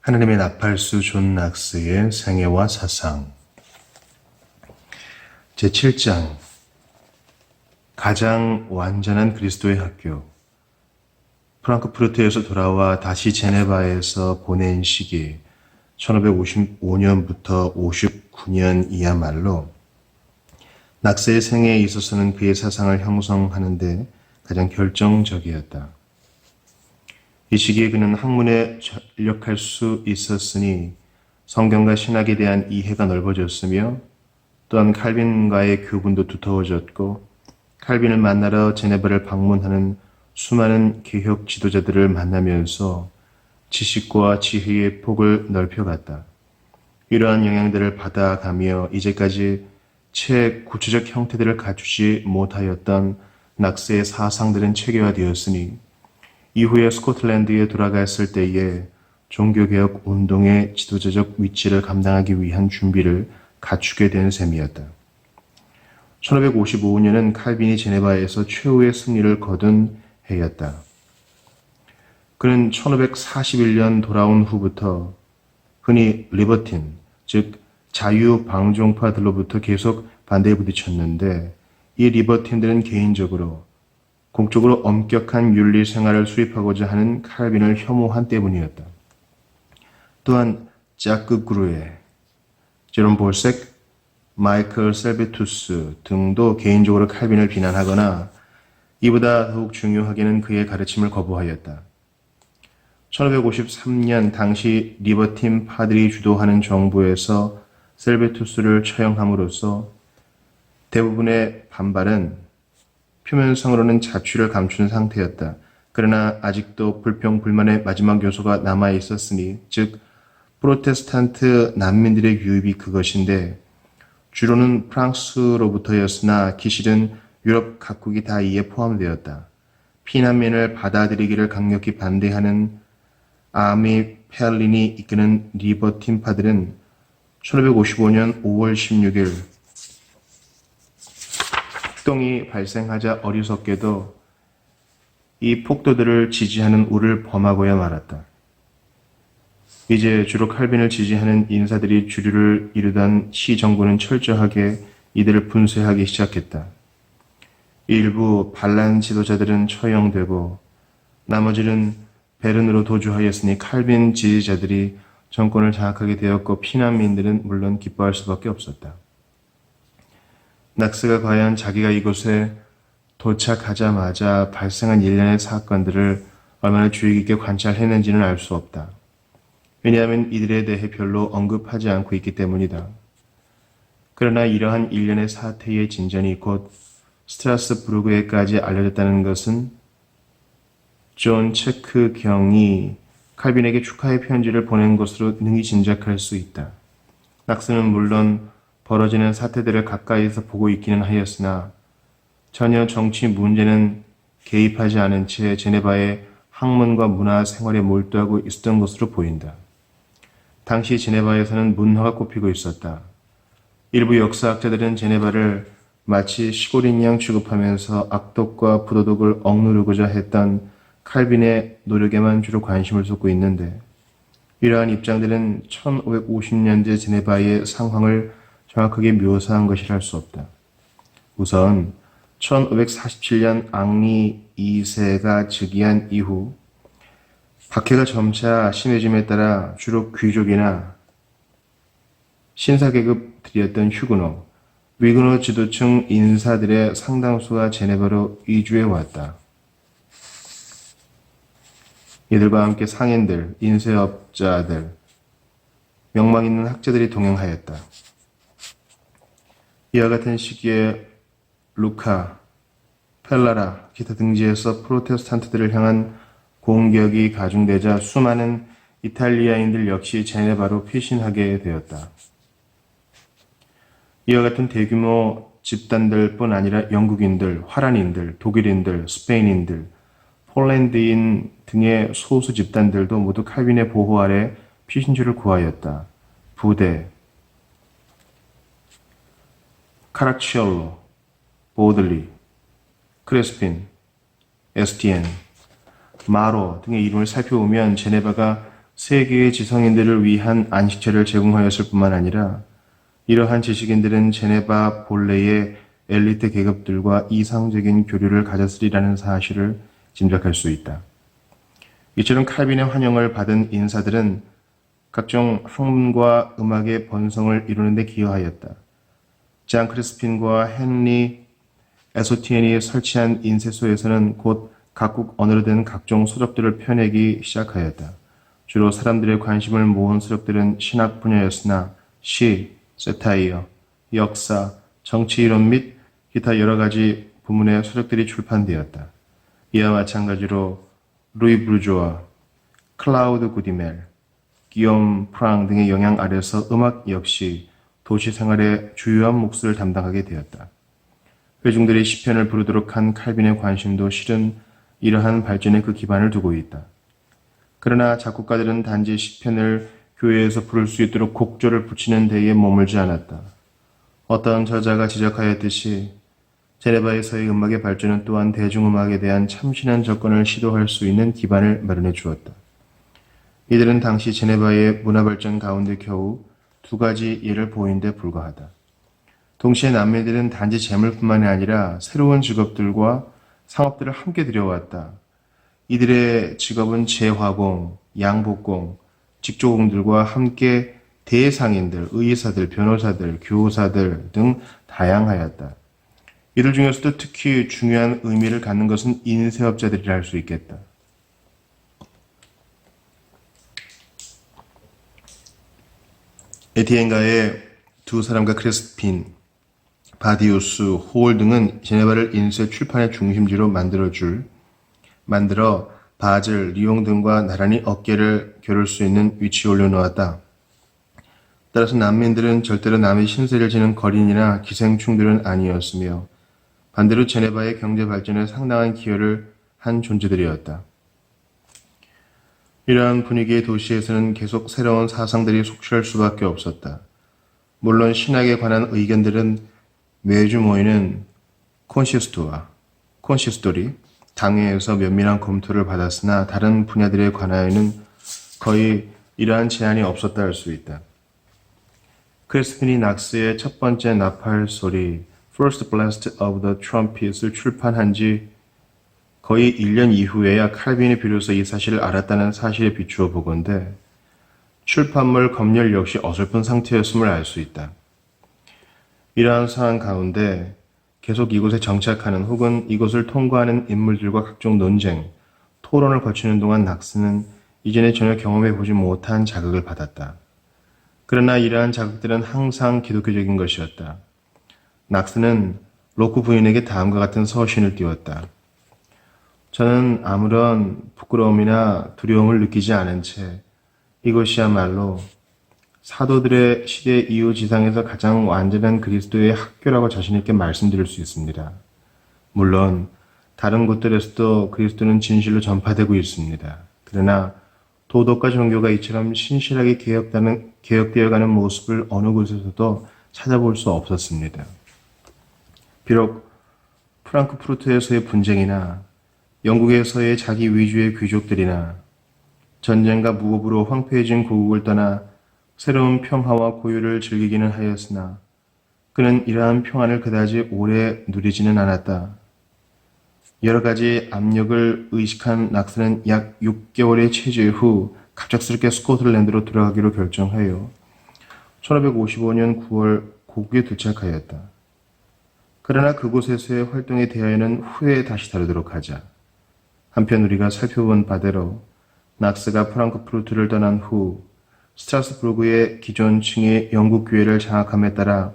하느님의 나팔수 존 낙스의 생애와 사상 제7장 가장 완전한 그리스도의 학교. 프랑크푸르트에서 돌아와 다시 제네바에서 보낸 시기 1555년부터 59년이야말로 낙스의 생애에 있어서는 그의 사상을 형성하는 데 가장 결정적이었다. 이 시기에 그는 학문에 전력할 수 있었으니 성경과 신학에 대한 이해가 넓어졌으며 또한 칼빈과의 교분도 두터워졌고 칼빈을 만나러 제네바를 방문하는 수많은 개혁 지도자들을 만나면서 지식과 지혜의 폭을 넓혀갔다. 이러한 영향들을 받아가며 이제까지 채 구체적 형태들을 갖추지 못하였던 낙스의 사상들은 체계화되었으니 이후에 스코틀랜드에 돌아갔을 때에 종교개혁 운동의 지도자적 위치를 감당하기 위한 준비를 갖추게 된 셈이었다. 1555년은 칼빈이 제네바에서 최후의 승리를 거둔 해였다. 그는 1541년 돌아온 후부터 흔히 리버틴, 즉 자유방종파들로부터 계속 반대에 부딪혔는데 이 리버틴들은 개인적으로 공적으로 엄격한 윤리 생활을 수립하고자 하는 칼빈을 혐오한 때문이었다. 또한 자크 그루에, 제롬 볼색, 마이클 셀베투스 등도 개인적으로 칼빈을 비난하거나 이보다 더욱 중요하게는 그의 가르침을 거부하였다. 1553년 당시 리버틴 파들이 주도하는 정부에서 셀베투스를 처형함으로써 대부분의 반발은 표면상으로는 자취를 감춘 상태였다. 그러나 아직도 불평불만의 마지막 요소가 남아 있었으니, 즉 프로테스탄트 난민들의 유입이 그것인데 주로는 프랑스로부터였으나 기실은 유럽 각국이 다 이에 포함되었다. 피난민을 받아들이기를 강력히 반대하는 아미 페알린이 이끄는 리버틴파들은 1555년 5월 16일 폭동이 발생하자 어리석게도 이 폭도들을 지지하는 우를 범하고야 말았다. 이제 주로 칼빈을 지지하는 인사들이 주류를 이루던 시정부는 철저하게 이들을 분쇄하기 시작했다. 일부 반란 지도자들은 처형되고 나머지는 베른으로 도주하였으니 칼빈 지지자들이 정권을 장악하게 되었고 피난민들은 물론 기뻐할 수밖에 없었다. 낙스가 과연 자기가 이곳에 도착하자마자 발생한 일련의 사건들을 얼마나 주의 깊게 관찰했는지는 알 수 없다. 왜냐하면 이들에 대해 별로 언급하지 않고 있기 때문이다. 그러나 이러한 일련의 사태의 진전이 곧 스트라스부르크에까지 알려졌다는 것은 존 체크 경이 칼빈에게 축하의 편지를 보낸 것으로 능히 짐작할 수 있다. 낙스는 물론 벌어지는 사태들을 가까이서 보고 있기는 하였으나 전혀 정치 문제는 개입하지 않은 채 제네바의 학문과 문화 생활에 몰두하고 있었던 것으로 보인다. 당시 제네바에서는 문화가 꼽히고 있었다. 일부 역사학자들은 제네바를 마치 시골인 양 취급하면서 악독과 부도덕을 억누르고자 했던 칼빈의 노력에만 주로 관심을 쏟고 있는데 이러한 입장들은 1550년대 제네바의 상황을 정확하게 묘사한 것이라 할 수 없다. 우선 1547년 앙리 2세가 즉위한 이후 박해가 점차 심해짐에 따라 주로 귀족이나 신사계급들이었던 휴그노, 위그노 지도층 인사들의 상당수가 제네바로 이주해 왔다. 이들과 함께 상인들, 인쇄업자들, 명망 있는 학자들이 동행하였다. 이와 같은 시기에 루카, 펠라라, 기타 등지에서 프로테스탄트들을 향한 공격이 가중되자 수많은 이탈리아인들 역시 제네바로 피신하게 되었다. 이와 같은 대규모 집단들뿐 아니라 영국인들, 화란인들, 독일인들, 스페인인들, 폴란드인 등의 소수 집단들도 모두 칼빈의 보호 아래 피신주를 구하였다. 부데, 카라치올로, 보들리, 크레스핀, 에스티엔, 마로 등의 이름을 살펴보면 제네바가 세계의 지성인들을 위한 안식처를 제공하였을 뿐만 아니라 이러한 지식인들은 제네바 본래의 엘리트 계급들과 이상적인 교류를 가졌으리라는 사실을 짐작할 수 있다. 이처럼 칼빈의 환영을 받은 인사들은 각종 학문과 음악의 번성을 이루는 데 기여하였다. 장 크리스핀과 헨리 에소티엔이 설치한 인쇄소에서는 곧 각국 언어로 된 각종 서적들을 펴내기 시작하였다. 주로 사람들의 관심을 모은 서적들은 신학 분야였으나 시, 세타이어, 역사, 정치이론 및 기타 여러 가지 부문의 서적들이 출판되었다. 이와 마찬가지로 루이 브루조와, 클라우드 구디멜, 기욤 프랑 등의 영향 아래서 음악 역시 도시 생활의 주요한 몫을 담당하게 되었다. 회중들이 시편을 부르도록 한 칼빈의 관심도 실은 이러한 발전에 그 기반을 두고 있다. 그러나 작곡가들은 단지 시편을 교회에서 부를 수 있도록 곡조를 붙이는 데에 머물지 않았다. 어떤 저자가 지적하였듯이 제네바에서의 음악의 발전은 또한 대중음악에 대한 참신한 접근을 시도할 수 있는 기반을 마련해 주었다. 이들은 당시 제네바의 문화 발전 가운데 겨우 두 가지 예를 보인 데 불과하다. 동시에 남매들은 단지 재물뿐만이 아니라 새로운 직업들과 상업들을 함께 들여왔다. 이들의 직업은 재화공, 양복공, 직조공들과 함께 대상인들, 의사들, 변호사들, 교사들 등 다양하였다. 이들 중에서도 특히 중요한 의미를 갖는 것은 인쇄업자들이라 할 수 있겠다. 에티엔가의 두 사람과 크리스핀, 바디우스, 홀 등은 제네바를 인쇄 출판의 중심지로 만들어 바즐, 리옹 등과 나란히 어깨를 겨룰 수 있는 위치에 올려놓았다. 따라서 난민들은 절대로 남의 신세를 지는 거린이나 기생충들은 아니었으며 반대로 제네바의 경제 발전에 상당한 기여를 한 존재들이었다. 이러한 분위기의 도시에서는 계속 새로운 사상들이 속출할 수밖에 없었다. 물론 신학에 관한 의견들은 매주 모이는 콘시스토리, 당회에서 면밀한 검토를 받았으나 다른 분야들에 관하여는 거의 이러한 제한이 없었다 할 수 있다. 크리스핀이 낙스의 첫 번째 나팔 소리 First Blast of the Trumpet을 출판한 지 거의 1년 이후에야 칼빈이 비로소 이 사실을 알았다는 사실에 비추어 보건대 출판물 검열 역시 어설픈 상태였음을 알 수 있다. 이러한 상황 가운데 계속 이곳에 정착하는 혹은 이곳을 통과하는 인물들과 각종 논쟁, 토론을 거치는 동안 낙스는 이전에 전혀 경험해 보지 못한 자극을 받았다. 그러나 이러한 자극들은 항상 기독교적인 것이었다. 낙스는 로크 부인에게 다음과 같은 서신을 띄웠다. 저는 아무런 부끄러움이나 두려움을 느끼지 않은 채 이것이야말로 사도들의 시대 이후 지상에서 가장 완전한 그리스도의 학교라고 자신있게 말씀드릴 수 있습니다. 물론 다른 곳들에서도 그리스도는 진실로 전파되고 있습니다. 그러나 도덕과 종교가 이처럼 신실하게 개혁되어가는 모습을 어느 곳에서도 찾아볼 수 없었습니다. 비록 프랑크푸르트에서의 분쟁이나 영국에서의 자기 위주의 귀족들이나 전쟁과 무법으로 황폐해진 고국을 떠나 새로운 평화와 고유를 즐기기는 하였으나 그는 이러한 평안을 그다지 오래 누리지는 않았다. 여러 가지 압력을 의식한 낙스는 약 6개월의 체제 후 갑작스럽게 스코틀랜드로 돌아가기로 결정하여 1555년 9월 고국에 도착하였다. 그러나 그곳에서의 활동에 대하여는 후에 다시 다루도록 하자. 한편 우리가 살펴본 바대로 낙스가 프랑크푸르트를 떠난 후 스트라스부르크의 기존 층의 영국 교회를 장악함에 따라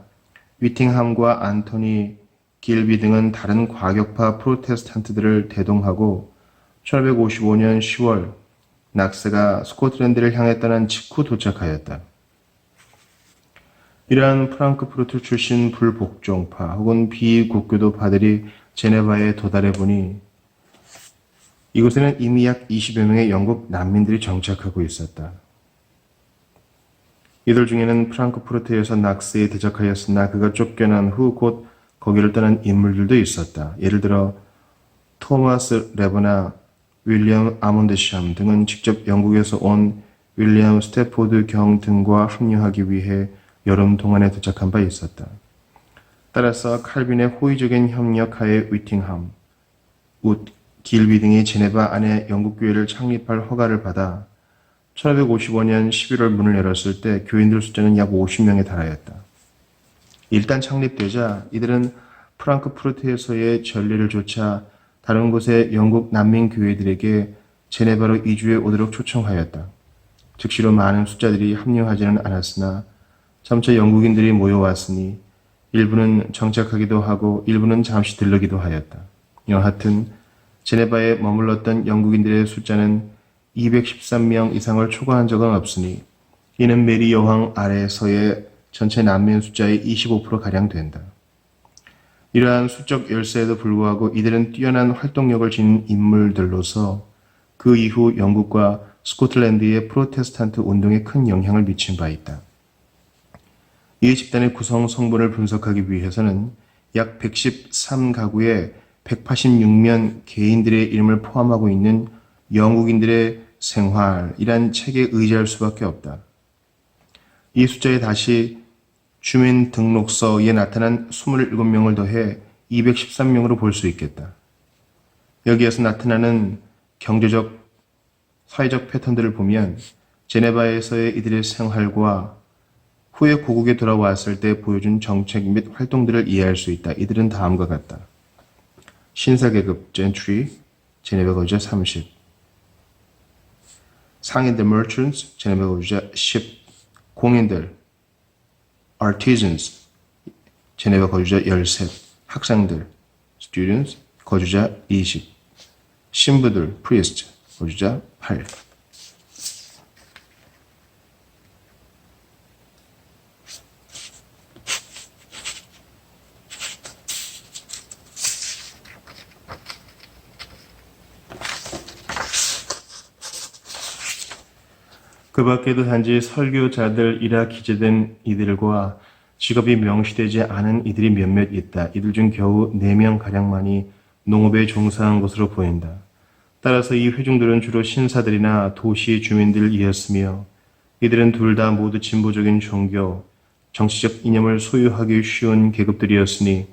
위팅함과 안토니 길비 등은 다른 과격파 프로테스탄트들을 대동하고 1555년 10월 낙스가 스코틀랜드를 향해 떠난 직후 도착하였다. 이러한 프랑크푸르트 출신 불복종파 혹은 비국교도파들이 제네바에 도달해 보니 이곳에는 이미 약 20여 명의 영국 난민들이 정착하고 있었다. 이들 중에는 프랑크푸르트에서 낙스에 대적하였으나 그가 쫓겨난 후 곧 거기를 떠난 인물들도 있었다. 예를 들어 토마스 레버나 윌리엄 아몬드샴 등은 직접 영국에서 온 윌리엄 스태포드 경 등과 합류하기 위해 여름 동안에 도착한 바 있었다. 따라서 칼빈의 호의적인 협력하에 위팅함, 웃, 길비 등이 제네바 안에 영국교회를 창립할 허가를 받아 1555년 11월 문을 열었을 때 교인들 숫자는 약 50명에 달하였다. 일단 창립되자 이들은 프랑크푸르트에서의 전례를 좇아 다른 곳의 영국 난민 교회들에게 제네바로 이주해 오도록 초청하였다. 즉시로 많은 숫자들이 합류하지는 않았으나 점차 영국인들이 모여왔으니 일부는 정착하기도 하고 일부는 잠시 들르기도 하였다. 여하튼 제네바에 머물렀던 영국인들의 숫자는 213명 이상을 초과한 적은 없으니 이는 메리 여왕 아래에서의 전체 난민 숫자의 25%가량 된다. 이러한 수적 열세에도 불구하고 이들은 뛰어난 활동력을 지닌 인물들로서 그 이후 영국과 스코틀랜드의 프로테스탄트 운동에 큰 영향을 미친 바 있다. 이 집단의 구성 성분을 분석하기 위해서는 약 113가구의 186명 개인들의 이름을 포함하고 있는 영국인들의 생활이란 책에 의지할 수밖에 없다. 이 숫자에 다시 주민등록서에 나타난 27명을 더해 213명으로 볼 수 있겠다. 여기에서 나타나는 경제적, 사회적 패턴들을 보면 제네바에서의 이들의 생활과 후에 고국에 돌아왔을 때 보여준 정책 및 활동들을 이해할 수 있다. 이들은 다음과 같다. 신사계급, gentry, 제네바 거주자 30. 상인들, merchants, 제네바 거주자 10. 공인들, artisans, 제네바 거주자 13. 학생들, students, 거주자 20. 신부들, priest, 거주자 8. 그 밖에도 단지 설교자들이라 기재된 이들과 직업이 명시되지 않은 이들이 몇몇 있다. 이들 중 겨우 4명가량만이 농업에 종사한 것으로 보인다. 따라서 이 회중들은 주로 신사들이나 도시 주민들이었으며 이들은 둘 다 모두 진보적인 종교, 정치적 이념을 소유하기 쉬운 계급들이었으니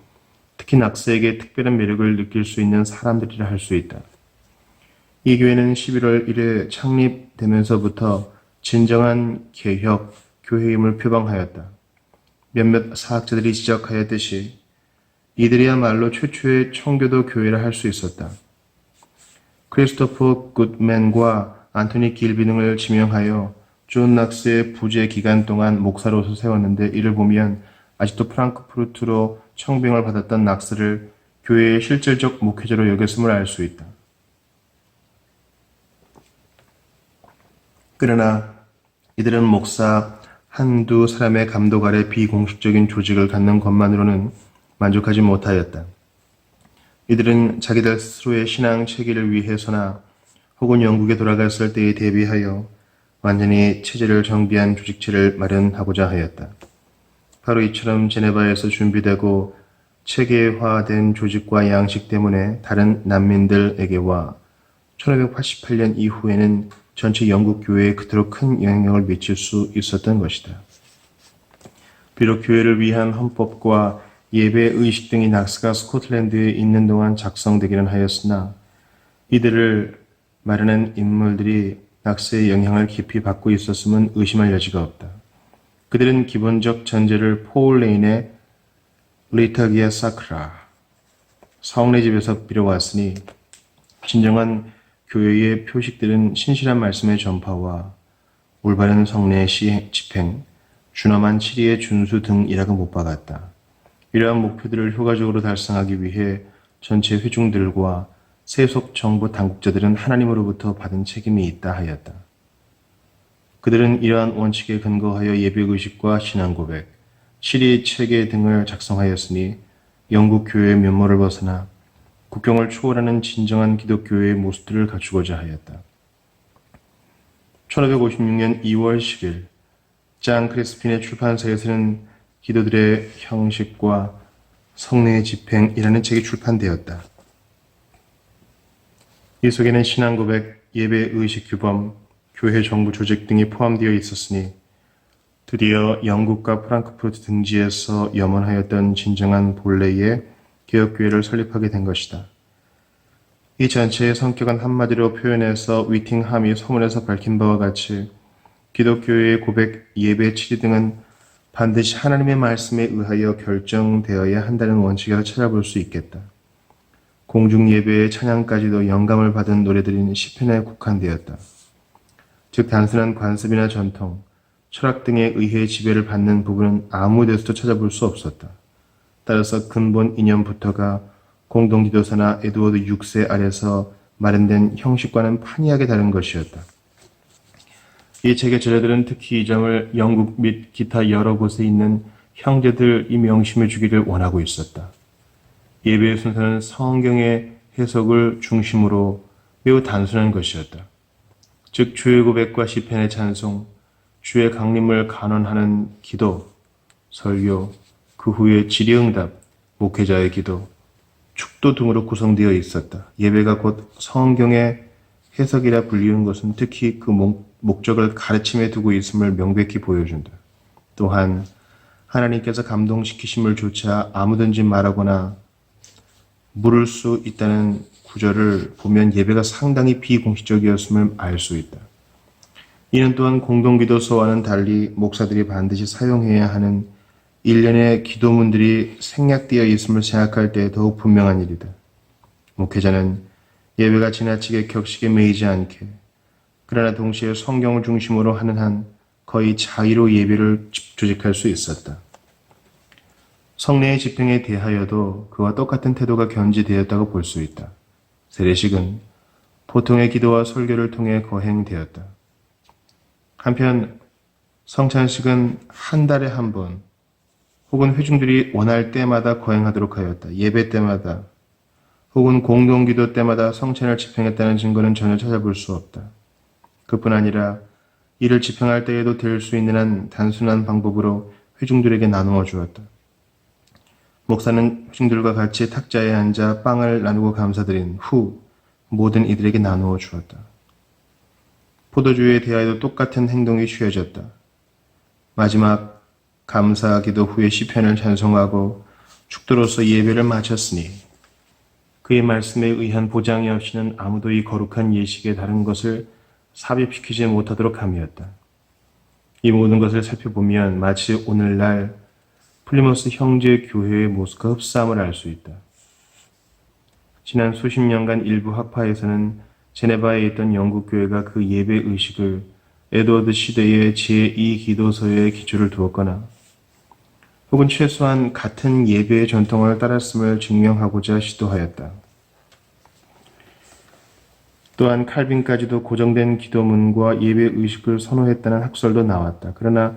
특히 낙스에게 특별한 매력을 느낄 수 있는 사람들이라 할 수 있다. 이 교회는 11월 1일 창립되면서부터 진정한 개혁, 교회임을 표방하였다. 몇몇 사학자들이 지적하였듯이 이들이야말로 최초의 청교도 교회라 할 수 있었다. 크리스토퍼 굿맨과 안토니 길비 등을 지명하여 존 낙스의 부재 기간 동안 목사로서 세웠는데 이를 보면 아직도 프랑크푸르트로 청빙을 받았던 낙스를 교회의 실질적 목회자로 여겼음을 알 수 있다. 그러나 이들은 목사 한두 사람의 감독 아래 비공식적인 조직을 갖는 것만으로는 만족하지 못하였다. 이들은 자기들 스스로의 신앙 체계를 위해서나 혹은 영국에 돌아갔을 때에 대비하여 완전히 체제를 정비한 조직체를 마련하고자 하였다. 바로 이처럼 제네바에서 준비되고 체계화된 조직과 양식 때문에 다른 난민들에게와 1588년 이후에는 전체 영국 교회에 그토록 큰 영향을 미칠 수 있었던 것이다. 비록 교회를 위한 헌법과 예배 의식 등이 낙스가 스코틀랜드에 있는 동안 작성되기는 하였으나 이들을 마련한 인물들이 낙스의 영향을 깊이 받고 있었음은 의심할 여지가 없다. 그들은 기본적 전제를 폴 레인의 리터기아 사크라, 성례 집에서 빌어왔으니 진정한 교회의 표식들은 신실한 말씀의 전파와 올바른 성례의 집행, 준엄한 치리의 준수 등이라고 못 박았다. 이러한 목표들을 효과적으로 달성하기 위해 전체 회중들과 세속 정부 당국자들은 하나님으로부터 받은 책임이 있다 하였다. 그들은 이러한 원칙에 근거하여 예배의식과 신앙고백, 치리 체계 등을 작성하였으니 영국 교회의 면모를 벗어나 국경을 초월하는 진정한 기독교회의 모습들을 갖추고자 하였다. 1556년 2월 10일 장 크리스핀의 출판사에서는 기도들의 형식과 성례의 집행이라는 책이 출판되었다. 이 속에는 신앙고백, 예배의식 규범, 교회 정부 조직 등이 포함되어 있었으니 드디어 영국과 프랑크푸르트 등지에서 염원하였던 진정한 본래의 개혁교회를 설립하게 된 것이다. 이 전체의 성격은 한마디로 표현해서 위팅함이 서문에서 밝힌 바와 같이 기독교의 고백, 예배, 치리 등은 반드시 하나님의 말씀에 의하여 결정되어야 한다는 원칙에서 찾아볼 수 있겠다. 공중예배의 찬양까지도 영감을 받은 노래들인 시편에 국한되었다. 즉 단순한 관습이나 전통, 철학 등에 의해 지배를 받는 부분은 아무 데서도 찾아볼 수 없었다. 따라서 근본 이념부터가 공동기도사나 에드워드 6세 아래서 마련된 형식과는 판이하게 다른 것이었다. 이 책의 저자들은 특히 이 점을 영국 및 기타 여러 곳에 있는 형제들이 명심해 주기를 원하고 있었다. 예배의 순서는 성경의 해석을 중심으로 매우 단순한 것이었다. 즉 주의 고백과 시편의 찬송, 주의 강림을 간언하는 기도, 설교, 그 후에 질의응답, 목회자의 기도, 축도 등으로 구성되어 있었다. 예배가 곧 성경의 해석이라 불리는 것은 특히 그 목적을 가르침에 두고 있음을 명백히 보여준다. 또한 하나님께서 감동시키심을 조차 아무든지 말하거나 물을 수 있다는 구절을 보면 예배가 상당히 비공식적이었음을 알 수 있다. 이는 또한 공동기도서와는 달리 목사들이 반드시 사용해야 하는 일련의 기도문들이 생략되어 있음을 생각할 때 더욱 분명한 일이다. 목회자는 예배가 지나치게 격식에 매이지 않게 그러나 동시에 성경을 중심으로 하는 한 거의 자의로 예배를 조직할 수 있었다. 성례의 집행에 대하여도 그와 똑같은 태도가 견지되었다고 볼 수 있다. 세례식은 보통의 기도와 설교를 통해 거행되었다. 한편 성찬식은 한 달에 한 번 혹은 회중들이 원할 때마다 거행하도록 하였다. 예배 때마다 혹은 공동기도 때마다 성찬을 집행했다는 증거는 전혀 찾아볼 수 없다. 그뿐 아니라 이를 집행할 때에도 될 수 있는 한 단순한 방법으로 회중들에게 나누어 주었다. 목사는 회중들과 같이 탁자에 앉아 빵을 나누고 감사드린 후 모든 이들에게 나누어 주었다. 포도주에 대하여도 똑같은 행동이 취해졌다. 마지막 감사기도 후에 시편을 찬송하고 축도로서 예배를 마쳤으니 그의 말씀에 의한 보장이 없이는 아무도 이 거룩한 예식에 다른 것을 삽입시키지 못하도록 함이었다. 이 모든 것을 살펴보면 마치 오늘날 플리머스 형제 교회의 모습과 흡사함을 알 수 있다. 지난 수십 년간 일부 학파에서는 제네바에 있던 영국 교회가 그 예배 의식을 에드워드 시대의 제2기도서에 기초를 두었거나 혹은 최소한 같은 예배의 전통을 따랐음을 증명하고자 시도하였다. 또한 칼빈까지도 고정된 기도문과 예배 의식을 선호했다는 학설도 나왔다. 그러나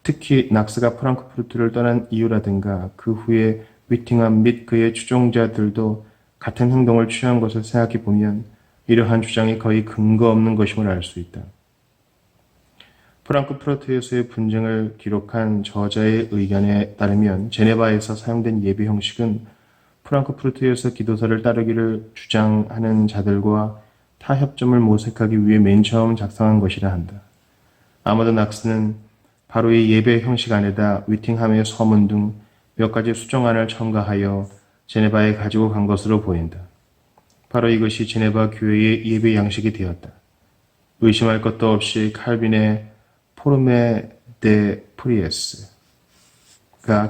특히 낙스가 프랑크푸르트를 떠난 이유라든가 그 후에 위팅함 및 그의 추종자들도 같은 행동을 취한 것을 생각해 보면 이러한 주장이 거의 근거 없는 것임을 알 수 있다. 프랑크푸르트에서의 분쟁을 기록한 저자의 의견에 따르면 제네바에서 사용된 예배 형식은 프랑크푸르트에서 기도서를 따르기를 주장하는 자들과 타협점을 모색하기 위해 맨 처음 작성한 것이라 한다. 아마도 낙스는 바로 이 예배 형식 안에다 위팅함의 서문 등 몇 가지 수정안을 첨가하여 제네바에 가지고 간 것으로 보인다. 바로 이것이 제네바 교회의 예배 양식이 되었다. 의심할 것도 없이 칼빈의 포르메 데 프리에스가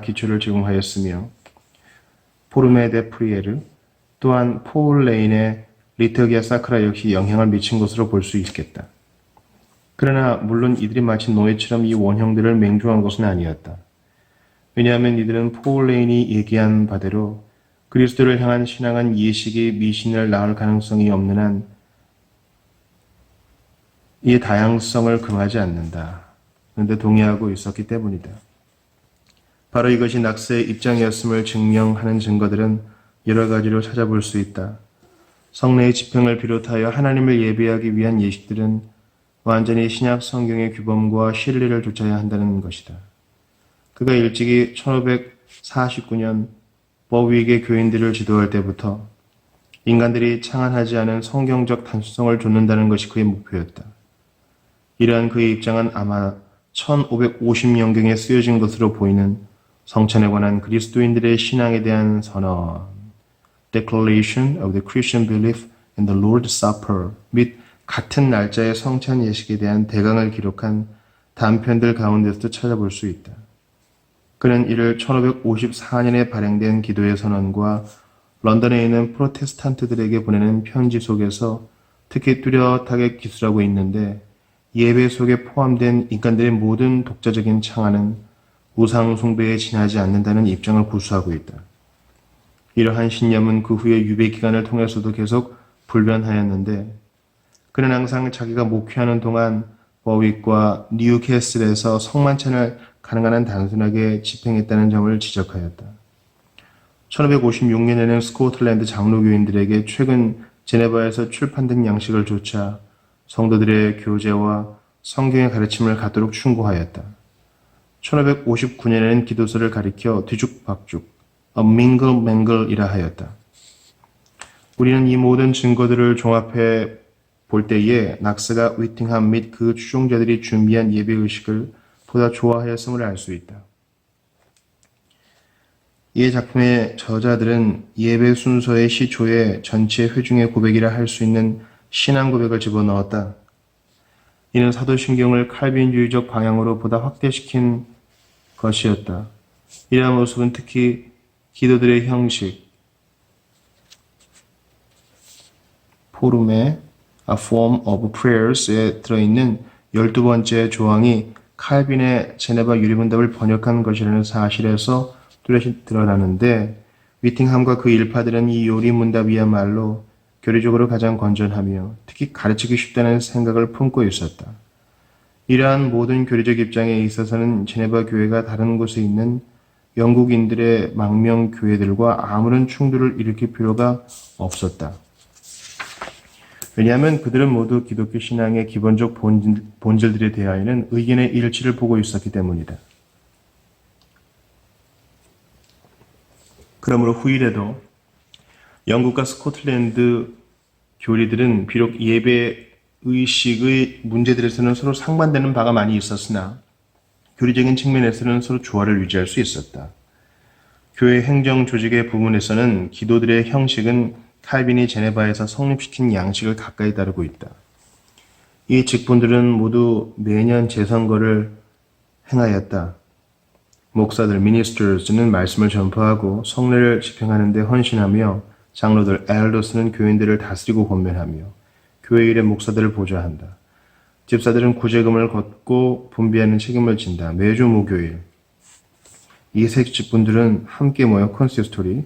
기초를 제공하였으며 포르메 데 프리에르 또한 폴 레인의 리터기아 사크라 역시 영향을 미친 것으로 볼 수 있겠다. 그러나 물론 이들이 마치 노예처럼 이 원형들을 맹조한 것은 아니었다. 왜냐하면 이들은 폴 레인이 얘기한 바대로 그리스도를 향한 신앙은 예식이 미신을 낳을 가능성이 없는 한 이 다양성을 금하지 않는다. 그런데 동의하고 있었기 때문이다. 바로 이것이 낙스의 입장이었음을 증명하는 증거들은 여러 가지로 찾아볼 수 있다. 성례의 집행을 비롯하여 하나님을 예배하기 위한 예식들은 완전히 신약 성경의 규범과 신뢰를 좇아야 한다는 것이다. 그가 일찍이 1549년 버위익의 교인들을 지도할 때부터 인간들이 창안하지 않은 성경적 단순성을 좇는다는 것이 그의 목표였다. 이러한 그의 입장은 아마 1550년경에 쓰여진 것으로 보이는 성찬에 관한 그리스도인들의 신앙에 대한 선언, Declaration of the Christian Belief in the Lord's Supper 및 같은 날짜의 성찬 예식에 대한 대강을 기록한 단편들 가운데서도 찾아볼 수 있다. 그는 이를 1554년에 발행된 기도의 선언과 런던에 있는 프로테스탄트들에게 보내는 편지 속에서 특히 뚜렷하게 기술하고 있는데 예배 속에 포함된 인간들의 모든 독자적인 창안은 우상 숭배에 지나지 않는다는 입장을 구수하고 있다. 이러한 신념은 그 후에 유배 기간을 통해서도 계속 불변하였는데 그는 항상 자기가 목회하는 동안 버윅과 뉴캐슬에서 성만찬을 가능한 한 단순하게 집행했다는 점을 지적하였다. 1556년에는 스코틀랜드 장로교인들에게 최근 제네바에서 출판된 양식을 조차 성도들의 교제와 성경의 가르침을 갖도록 충고하였다. 1559년에는 기도서를 가리켜 뒤죽박죽, a mingle mangle이라 하였다. 우리는 이 모든 증거들을 종합해 볼 때에 낙스가 위팅함 및 그 추종자들이 준비한 예배의식을 보다 좋아하였음을 알 수 있다. 이 작품의 저자들은 예배 순서의 시초에 전체 회중의 고백이라 할 수 있는 신앙 고백을 집어넣었다. 이는 사도신경을 칼빈주의적 방향으로 보다 확대시킨 것이었다. 이러한 모습은 특히 기도들의 형식, 포럼의 A Form of Prayers에 들어있는 12번째 조항이 칼빈의 제네바 유리문답을 번역한 것이라는 사실에서 뚜렷이 드러나는데 위팅함과 그 일파들은 이 요리문답이야말로 교리적으로 가장 건전하며 특히 가르치기 쉽다는 생각을 품고 있었다. 이러한 모든 교리적 입장에 있어서는 제네바 교회가 다른 곳에 있는 영국인들의 망명 교회들과 아무런 충돌을 일으킬 필요가 없었다. 왜냐하면 그들은 모두 기독교 신앙의 기본적 본질들에 대하여는 의견의 일치를 보고 있었기 때문이다. 그러므로 후일에도 영국과 스코틀랜드 교리들은 비록 예배 의식의 문제들에서는 서로 상반되는 바가 많이 있었으나 교리적인 측면에서는 서로 조화를 유지할 수 있었다. 교회 행정 조직의 부분에서는 기도들의 형식은 칼빈이 제네바에서 성립시킨 양식을 가까이 따르고 있다. 이 직분들은 모두 매년 재선거를 행하였다. 목사들, ministers는 말씀을 전파하고 성례를 집행하는 데 헌신하며 장로들, 엘더스는 교인들을 다스리고 권면하며 교회 일의 목사들을 보좌한다. 집사들은 구제금을 걷고 분배하는 책임을 진다. 매주 목요일 이 세 직분들은 함께 모여 컨시스토리,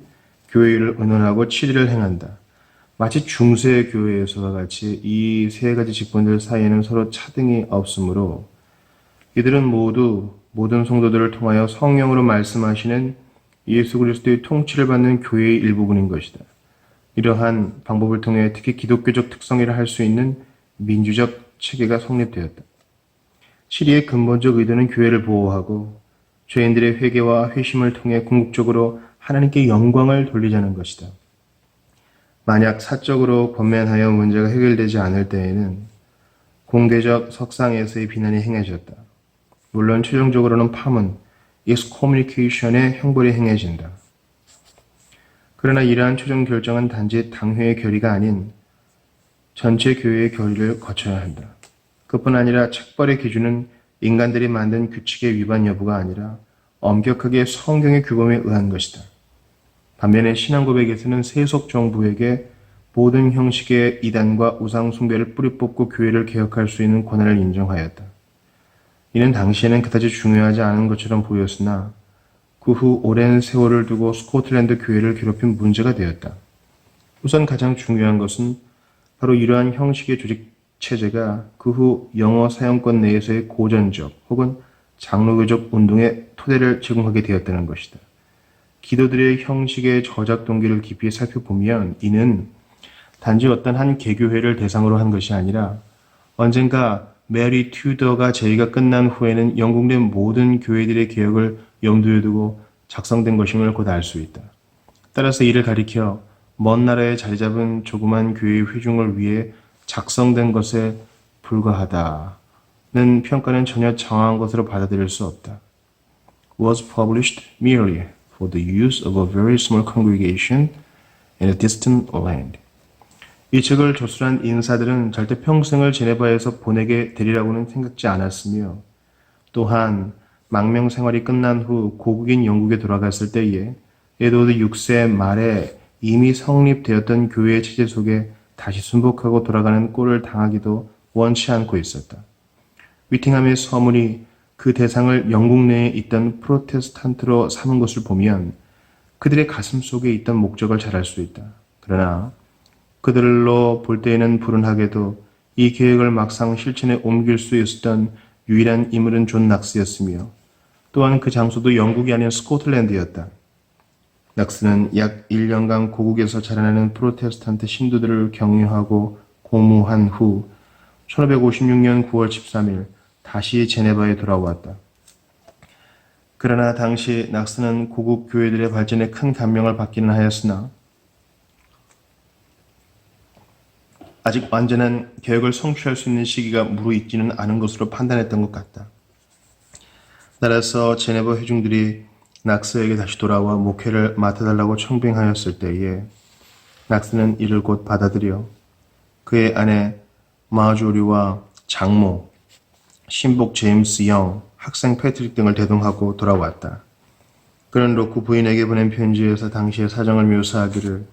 교회 일을 의논하고 치리를 행한다. 마치 중세 교회에서와 같이 이 세 가지 직분들 사이에는 서로 차등이 없으므로 이들은 모두 모든 성도들을 통하여 성령으로 말씀하시는 예수 그리스도의 통치를 받는 교회의 일부분인 것이다. 이러한 방법을 통해 특히 기독교적 특성이라 할 수 있는 민주적 체계가 성립되었다. 시리의 근본적 의도는 교회를 보호하고 죄인들의 회개와 회심을 통해 궁극적으로 하나님께 영광을 돌리자는 것이다. 만약 사적으로 권면하여 문제가 해결되지 않을 때에는 공개적 석상에서의 비난이 행해졌다. 물론 최종적으로는 파문, excommunication의 형벌이 행해진다. 그러나 이러한 최종 결정은 단지 당회의 결의가 아닌 전체 교회의 결의를 거쳐야 한다. 그뿐 아니라 책벌의 기준은 인간들이 만든 규칙의 위반 여부가 아니라 엄격하게 성경의 규범에 의한 것이다. 반면에 신앙 고백에서는 세속 정부에게 모든 형식의 이단과 우상 숭배를 뿌리 뽑고 교회를 개혁할 수 있는 권한을 인정하였다. 이는 당시에는 그다지 중요하지 않은 것처럼 보였으나 그 후 오랜 세월을 두고 스코틀랜드 교회를 괴롭힌 문제가 되었다. 우선 가장 중요한 것은 바로 이러한 형식의 조직 체제가 그 후 영어 사용권 내에서의 고전적 혹은 장로교적 운동의 토대를 제공하게 되었다는 것이다. 기도들의 형식의 저작 동기를 깊이 살펴보면 이는 단지 어떤 한 개교회를 대상으로 한 것이 아니라 언젠가 메리 튜더가 제위가 끝난 후에는 영국 내 모든 교회들의 개혁을 염두에 두고 작성된 것임을 곧 알 수 있다. 따라서 이를 가리켜 먼 나라에 자리 잡은 조그만 교회의 회중을 위해 작성된 것에 불과하다는 평가는 전혀 정확한 것으로 받아들일 수 없다. Was published merely for the use of a very small congregation in a distant land. 이 책을 조술한 인사들은 절대 평생을 제네바에서 보내게 되리라고는 생각지 않았으며 또한 망명 생활이 끝난 후 고국인 영국에 돌아갔을 때에 에드워드 6세 말에 이미 성립되었던 교회 체제 속에 다시 순복하고 돌아가는 꼴을 당하기도 원치 않고 있었다. 위팅함의 서문이 그 대상을 영국 내에 있던 프로테스탄트로 삼은 것을 보면 그들의 가슴 속에 있던 목적을 잘 알 수 있다. 그러나 그들로 볼 때에는 불운하게도 이 계획을 막상 실천에 옮길 수 있었던 유일한 인물은 존 낙스였으며 또한 그 장소도 영국이 아닌 스코틀랜드였다. 낙스는 약 1년간 고국에서 자라나는 프로테스탄트 신도들을 격려하고 공무한 후 1556년 9월 13일 다시 제네바에 돌아왔다. 그러나 당시 낙스는 고국 교회들의 발전에 큰 감명을 받기는 하였으나 아직 완전한 계획을 성취할 수 있는 시기가 무르익지는 않은 것으로 판단했던 것 같다. 따라서 제네바 회중들이 낙스에게 다시 돌아와 목회를 맡아달라고 청빙하였을 때에 낙스는 이를 곧 받아들여 그의 아내 마조리와 장모, 신복 제임스 영, 학생 패트릭 등을 대동하고 돌아왔다. 그는 로크 부인에게 보낸 편지에서 당시의 사정을 묘사하기를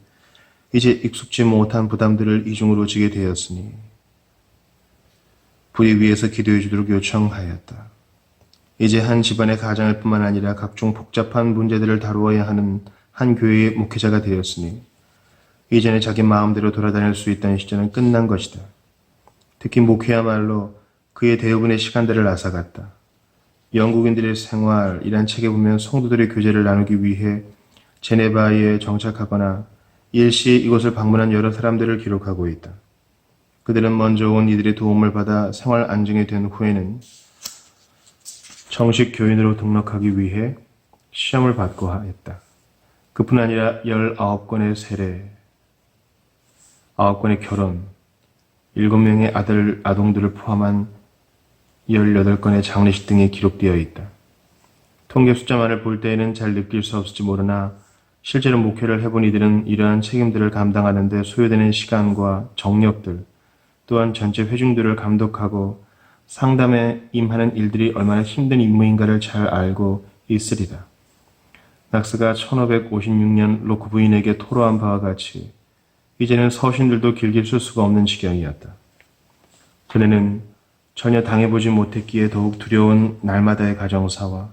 이제 익숙지 못한 부담들을 이중으로 지게 되었으니 부디 위에서 기도해 주도록 요청하였다. 이제 한 집안의 가장일 뿐만 아니라 각종 복잡한 문제들을 다루어야 하는 한 교회의 목회자가 되었으니 이전에 자기 마음대로 돌아다닐 수 있던 시절은 끝난 것이다. 특히 목회야말로 그의 대부분의 시간들을 앗아갔다. 영국인들의 생활이란 책에 보면 성도들의 교제를 나누기 위해 제네바에 정착하거나 일시 이곳을 방문한 여러 사람들을 기록하고 있다. 그들은 먼저 온 이들의 도움을 받아 생활 안정이 된 후에는 정식 교인으로 등록하기 위해 시험을 받고 하였다. 그뿐 아니라 19건의 세례, 9건의 결혼, 7명의 아동들을 포함한 18건의 장례식 등이 기록되어 있다. 통계 숫자만을 볼 때에는 잘 느낄 수 없을지 모르나 실제로 목회를 해본 이들은 이러한 책임들을 감당하는 데 소요되는 시간과 정력들, 또한 전체 회중들을 감독하고 상담에 임하는 일들이 얼마나 힘든 임무인가를 잘 알고 있으리다. 낙스가 1556년 로크 부인에게 토로한 바와 같이 이제는 서신들도 길게 쓸 수가 없는 지경이었다. 전에는 전혀 당해보지 못했기에 더욱 두려운 날마다의 가정사와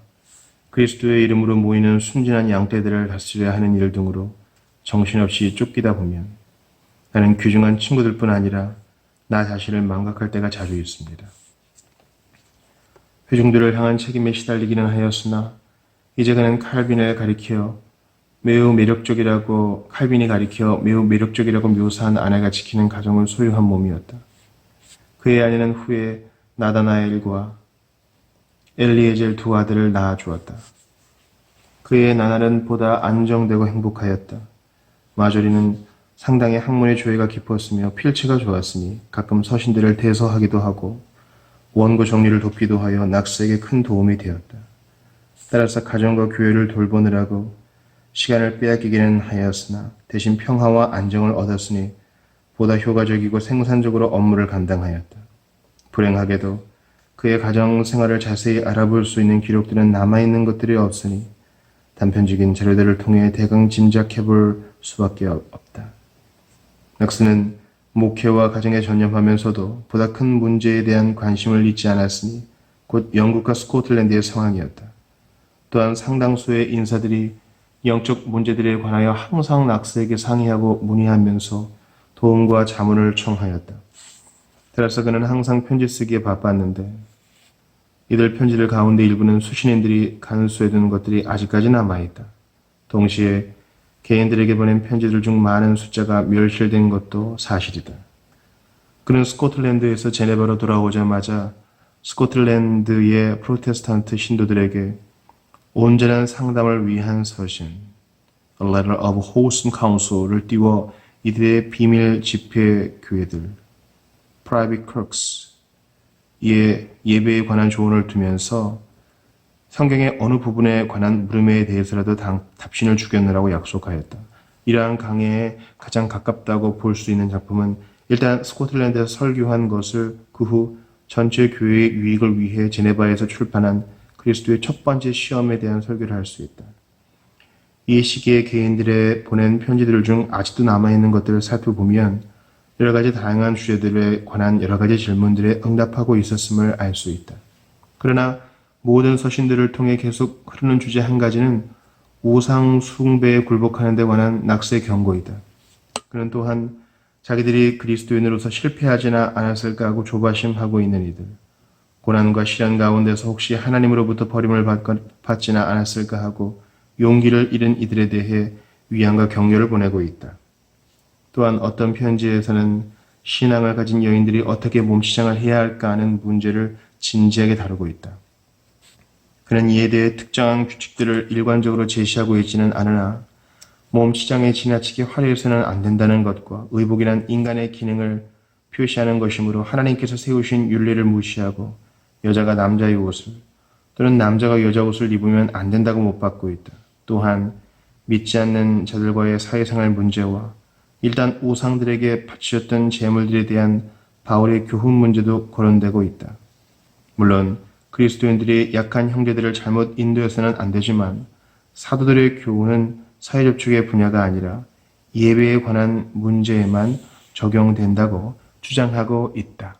그리스도의 이름으로 모이는 순진한 양떼들을 다스려야 하는 일 등으로 정신없이 쫓기다 보면 나는 귀중한 친구들뿐 아니라 나 자신을 망각할 때가 자주 있습니다. 회중들을 향한 책임에 시달리기는 하였으나 이제 그는 칼빈이 가리켜 매우 매력적이라고 묘사한 아내가 지키는 가정을 소유한 몸이었다. 그의 아내는 후에 나다나엘과 엘리에젤 두 아들을 낳아주었다. 그의 나날은 보다 안정되고 행복하였다. 마조리는 상당히 학문의 조예가 깊었으며 필체가 좋았으니 가끔 서신들을 대서하기도 하고 원고 정리를 돕기도 하여 낙스에게 큰 도움이 되었다. 따라서 가정과 교회를 돌보느라고 시간을 빼앗기기는 하였으나 대신 평화와 안정을 얻었으니 보다 효과적이고 생산적으로 업무를 감당하였다. 불행하게도 그의 가정 생활을 자세히 알아볼 수 있는 기록들은 남아있는 것들이 없으니 단편적인 자료들을 통해 대강 짐작해 볼 수밖에 없다. 낙스는 목회와 가정에 전념하면서도 보다 큰 문제에 대한 관심을 잊지 않았으니 곧 영국과 스코틀랜드의 상황이었다. 또한 상당수의 인사들이 영적 문제들에 관하여 항상 낙스에게 상의하고 문의하면서 도움과 자문을 청하였다. 따라서 그는 항상 편지 쓰기에 바빴는데 이들 편지들 가운데 일부는 수신인들이 간수해둔 것들이 아직까지 남아있다. 동시에 개인들에게 보낸 편지들 중 많은 숫자가 멸실된 것도 사실이다. 그는 스코틀랜드에서 제네바로 돌아오자마자 스코틀랜드의 프로테스탄트 신도들에게 온전한 상담을 위한 서신 A Letter of Wholesome Counsel를 띄워 이들의 비밀 집회 교회들 Private Crux 이에 예배에 관한 조언을 두면서 성경의 어느 부분에 관한 물음에 대해서라도 답신을 주겠노라고 약속하였다. 이러한 강해에 가장 가깝다고 볼 수 있는 작품은 일단 스코틀랜드에서 설교한 것을 그 후 전체 교회의 유익을 위해 제네바에서 출판한 그리스도의 첫 번째 시험에 대한 설교를 할 수 있다. 이 시기에 개인들의 보낸 편지들 중 아직도 남아있는 것들을 살펴보면 여러 가지 다양한 주제들에 관한 여러 가지 질문들에 응답하고 있었음을 알 수 있다. 그러나 모든 서신들을 통해 계속 흐르는 주제 한 가지는 우상 숭배에 굴복하는 데 관한 낙세 경고이다. 그는 또한 자기들이 그리스도인으로서 실패하지나 않았을까 하고 조바심하고 있는 이들, 고난과 시련 가운데서 혹시 하나님으로부터 버림을 받지나 않았을까 하고 용기를 잃은 이들에 대해 위안과 격려를 보내고 있다. 또한 어떤 편지에서는 신앙을 가진 여인들이 어떻게 몸치장을 해야 할까 하는 문제를 진지하게 다루고 있다. 그는 이에 대해 특정한 규칙들을 일관적으로 제시하고 있지는 않으나 몸치장에 지나치게 화려해서는 안 된다는 것과 의복이란 인간의 기능을 표시하는 것이므로 하나님께서 세우신 윤리를 무시하고 여자가 남자의 옷을 또는 남자가 여자 옷을 입으면 안 된다고 못 받고 있다. 또한 믿지 않는 자들과의 사회생활 문제와 일단 우상들에게 바치셨던 제물들에 대한 바울의 교훈 문제도 거론되고 있다. 물론 그리스도인들이 약한 형제들을 잘못 인도해서는 안 되지만 사도들의 교훈은 사회접촉의 분야가 아니라 예배에 관한 문제에만 적용된다고 주장하고 있다.